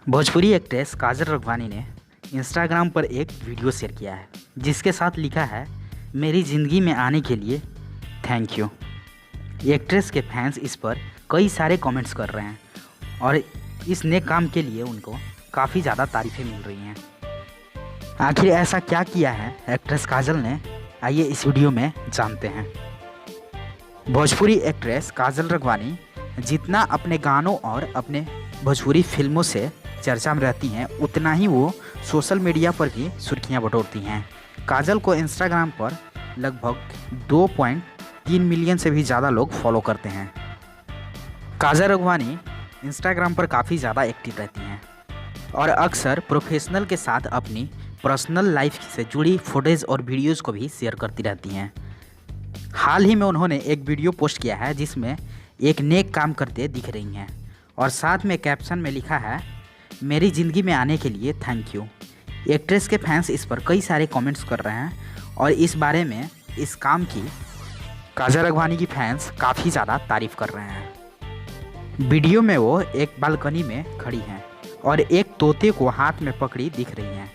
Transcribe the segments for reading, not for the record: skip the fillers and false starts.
Bhojpuri actress काजल राघवानी ने Instagram पर एक वीडियो शेयर किया है जिसके साथ लिखा है, मेरी ज़िंदगी में आने के लिए थैंक यू। एक्ट्रेस के फैंस इस पर कई सारे कमेंट्स कर रहे हैं और इस नेक काम के लिए उनको काफ़ी ज़्यादा तारीफ़ें मिल रही हैं। आखिर ऐसा क्या किया है एक्ट्रेस काजल ने, आइए इस वीडियो में जानते हैं। भोजपुरी एक्ट्रेस काजल राघवानी जितना अपने गानों और अपने भोजपुरी फिल्मों से चर्चा में रहती हैं, उतना ही वो सोशल मीडिया पर भी सुर्खियां बटोरती हैं। काजल को इंस्टाग्राम पर लगभग 2.3 मिलियन से भी ज़्यादा लोग फॉलो करते हैं। काजल राघवानी इंस्टाग्राम पर काफ़ी ज़्यादा एक्टिव रहती हैं और अक्सर प्रोफेशनल के साथ अपनी पर्सनल लाइफ से जुड़ी फोटोज़ और वीडियोज़ को भी शेयर करती रहती हैं। हाल ही में उन्होंने एक वीडियो पोस्ट किया है जिसमें एक नेक काम करते दिख रही हैं और साथ में कैप्शन में लिखा है, मेरी ज़िंदगी में आने के लिए थैंक यू। एक्ट्रेस के फैंस इस पर कई सारे कमेंट्स कर रहे हैं और इस बारे में इस काम की काजल राघवानी की फैंस काफ़ी ज़्यादा तारीफ़ कर रहे हैं। वीडियो में वो एक बालकनी में खड़ी हैं और एक तोते को हाथ में पकड़ी दिख रही हैं,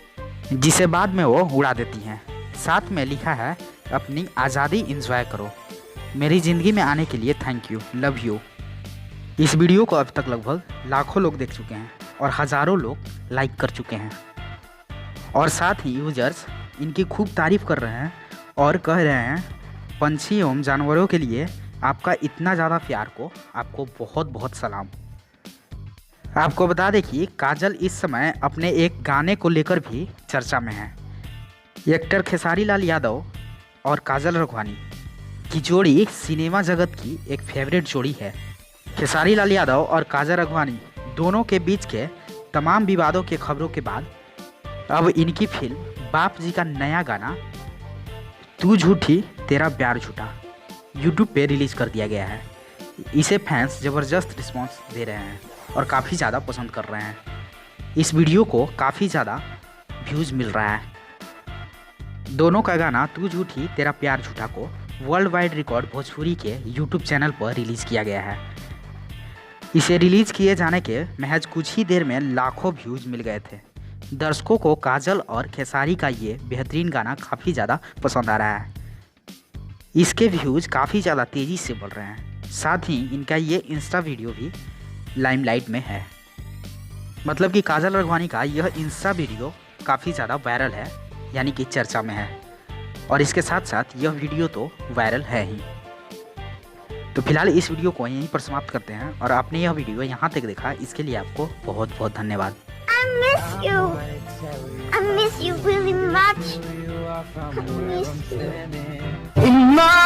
जिसे बाद में वो उड़ा देती हैं। साथ में लिखा है, अपनी आज़ादी एंजॉय करो, मेरी ज़िंदगी में आने के लिए थैंक यू, लव यू। इस वीडियो को अब तक लगभग लाखों लोग देख चुके हैं और हज़ारों लोग लाइक कर चुके हैं और साथ ही यूजर्स इनकी खूब तारीफ़ कर रहे हैं और कह रहे हैं, पंछी एवं जानवरों के लिए आपका इतना ज़्यादा प्यार को आपको बहुत बहुत सलाम। आपको बता दें कि काजल इस समय अपने एक गाने को लेकर भी चर्चा में है। एक्टर खेसारी लाल यादव और काजल राघवानी की जोड़ी सिनेमा जगत की एक फेवरेट जोड़ी है। खेसारी लाल यादव और काजल राघवानी दोनों के बीच के तमाम विवादों के खबरों के बाद अब इनकी फिल्म बाप जी का नया गाना तू झूठी तेरा प्यार झूठा यूट्यूब पे रिलीज़ कर दिया गया है। इसे फैंस ज़बरदस्त रिस्पांस दे रहे हैं और काफ़ी ज़्यादा पसंद कर रहे हैं। इस वीडियो को काफ़ी ज़्यादा व्यूज़ मिल रहा है। दोनों का गाना तू झूठी तेरा प्यार झूठा को वर्ल्ड वाइड रिकॉर्ड भोजपुरी के यूट्यूब चैनल पर रिलीज़ किया गया है। इसे रिलीज़ किए जाने के महज कुछ ही देर में लाखों व्यूज़ मिल गए थे। दर्शकों को काजल और खेसारी का ये बेहतरीन गाना काफ़ी ज़्यादा पसंद आ रहा है। इसके व्यूज़ काफ़ी ज़्यादा तेज़ी से बढ़ रहे हैं। साथ ही इनका ये इंस्टा वीडियो भी लाइमलाइट में है। मतलब कि काजल राघवानी का यह इंस्टा वीडियो काफ़ी ज़्यादा वायरल है, यानी कि चर्चा में है। और इसके साथ साथ यह वीडियो तो वायरल है ही। तो फिलहाल इस वीडियो को यहीं पर समाप्त करते हैं और आपने यह वीडियो यहाँ तक देखा, इसके लिए आपको बहुत बहुत धन्यवाद। I miss you. I miss you really much. I miss you.